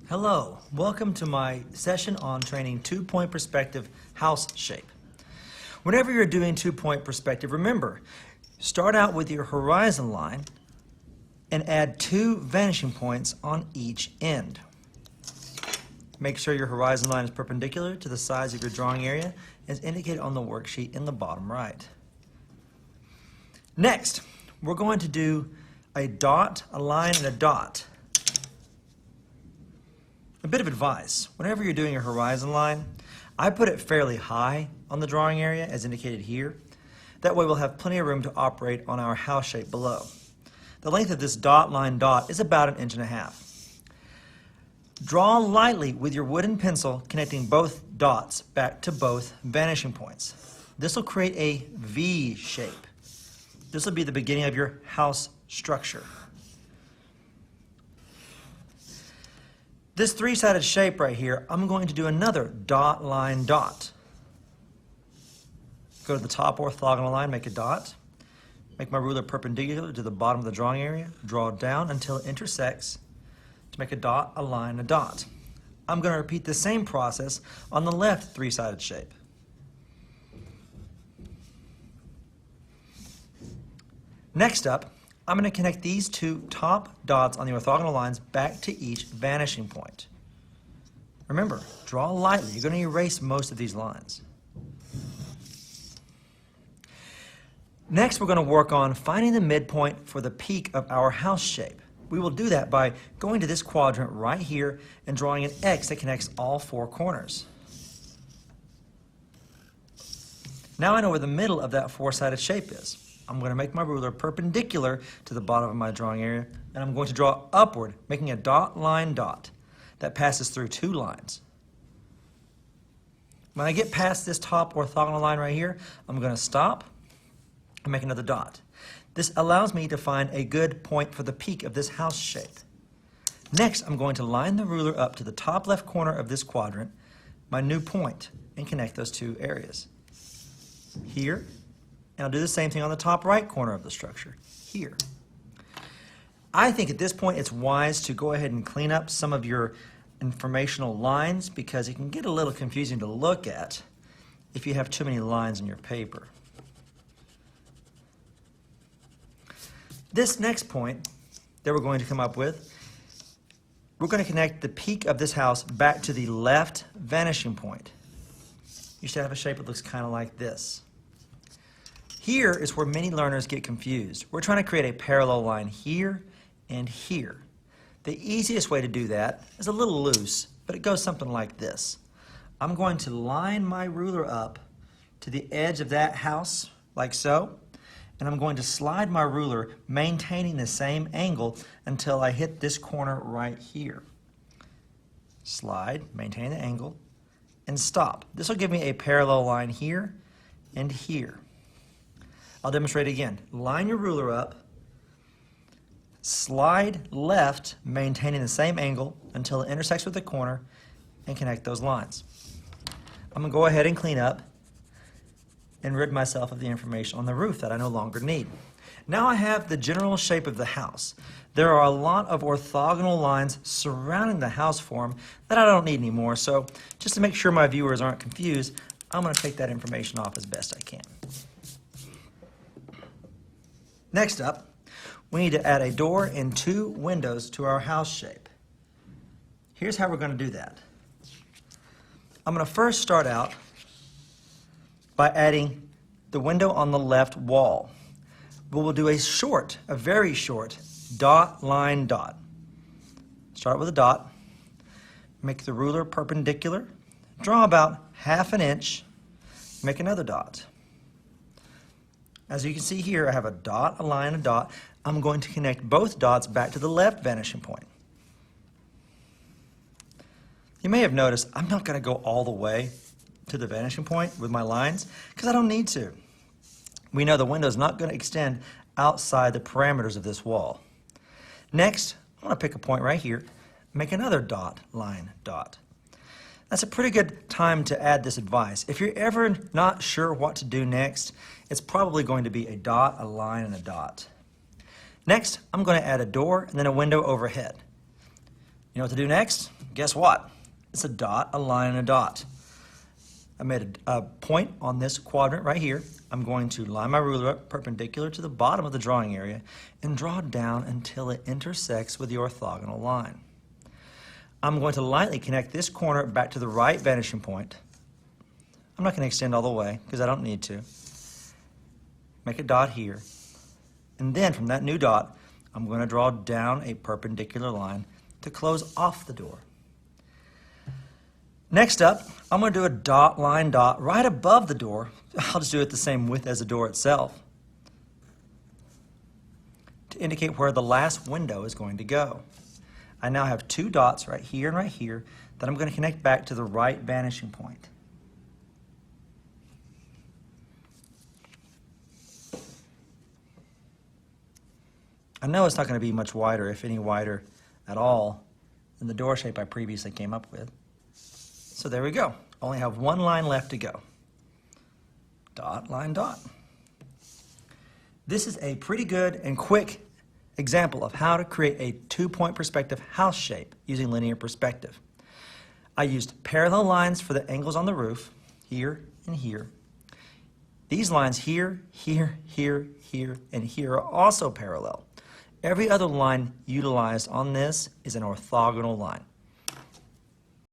Hello, welcome to my session on training two-point perspective house shape. Whenever you're doing two-point perspective, remember, start out with your horizon line and add 2 vanishing points on each end. Make sure your horizon line is perpendicular to the size of your drawing area as indicated on the worksheet in the bottom right. Next, we're going to do a dot, a line, and a dot. A bit of advice, whenever you're doing your horizon line, I put it fairly high on the drawing area as indicated here. That way we'll have plenty of room to operate on our house shape below. The length of this dot, line, dot is about 1.5 inches. Draw lightly with your wooden pencil connecting both dots back to both vanishing points. This will create a V shape. This will be the beginning of your house structure. This 3-sided shape right here, I'm going to do another dot, line, dot. Go to the top orthogonal line, make a dot. Make my ruler perpendicular to the bottom of the drawing area. Draw down until it intersects to make a dot, a line, a dot. I'm going to repeat the same process on the left 3-sided shape. Next up, I'm going to connect these 2 top dots on the orthogonal lines back to each vanishing point. Remember, draw lightly. You're going to erase most of these lines. Next, we're going to work on finding the midpoint for the peak of our house shape. We will do that by going to this quadrant right here and drawing an X that connects all 4 corners. Now I know where the middle of that 4-sided shape is. I'm going to make my ruler perpendicular to the bottom of my drawing area, and I'm going to draw upward, making a dot, line, dot that passes through 2 lines. When I get past this top orthogonal line right here, I'm going to stop and make another dot. This allows me to find a good point for the peak of this house shape. Next, I'm going to line the ruler up to the top left corner of this quadrant, my new point, and connect those 2 areas. Here, and I'll do the same thing on the top right corner of the structure, here. I think at this point it's wise to go ahead and clean up some of your informational lines because it can get a little confusing to look at if you have too many lines in your paper. This next point that we're going to come up with, we're going to connect the peak of this house back to the left vanishing point. You should have a shape that looks kind of like this. Here is where many learners get confused. We're trying to create a parallel line here and here. The easiest way to do that is a little loose, but it goes something like this. I'm going to line my ruler up to the edge of that house, like so, and I'm going to slide my ruler, maintaining the same angle until I hit this corner right here. Slide, maintain the angle, and stop. This will give me a parallel line here and here. I'll demonstrate again. Line your ruler up, slide left, maintaining the same angle until it intersects with the corner, and connect those lines. I'm going to go ahead and clean up and rid myself of the information on the roof that I no longer need. Now I have the general shape of the house. There are a lot of orthogonal lines surrounding the house form that I don't need anymore, so just to make sure my viewers aren't confused, I'm going to take that information off as best I can. Next up, we need to add a door and 2 windows to our house shape. Here's how we're going to do that. I'm going to first start out by adding the window on the left wall. But we'll do a very short dot, line, dot. Start with a dot, make the ruler perpendicular, draw about 1/2 inch, make another dot. As you can see here, I have a dot, a line, a dot. I'm going to connect both dots back to the left vanishing point. You may have noticed I'm not going to go all the way to the vanishing point with my lines because I don't need to. We know the window is not going to extend outside the parameters of this wall. Next, I'm going to pick a point right here, make another dot, line, dot. That's a pretty good time to add this advice. If you're ever not sure what to do next, it's probably going to be a dot, a line, and a dot. Next, I'm going to add a door and then a window overhead. You know what to do next? Guess what? It's a dot, a line, and a dot. I made a point on this quadrant right here. I'm going to line my ruler up perpendicular to the bottom of the drawing area and draw down until it intersects with the orthogonal line. I'm going to lightly connect this corner back to the right vanishing point. I'm not going to extend all the way because I don't need to. Make a dot here. And then from that new dot, I'm going to draw down a perpendicular line to close off the door. Next up, I'm going to do a dot, line, dot right above the door. I'll just do it the same width as the door itself to indicate where the last window is going to go. I now have two dots right here and right here that I'm going to connect back to the right vanishing point. I know it's not going to be much wider, if any wider at all, than the door shape I previously came up with. So there we go. Only have one line left to go. Dot, line, dot. This is a pretty good and quick example of how to create a two-point perspective house shape using linear perspective. I used parallel lines for the angles on the roof, here and here. These lines here, here, here, here, and here are also parallel. Every other line utilized on this is an orthogonal line.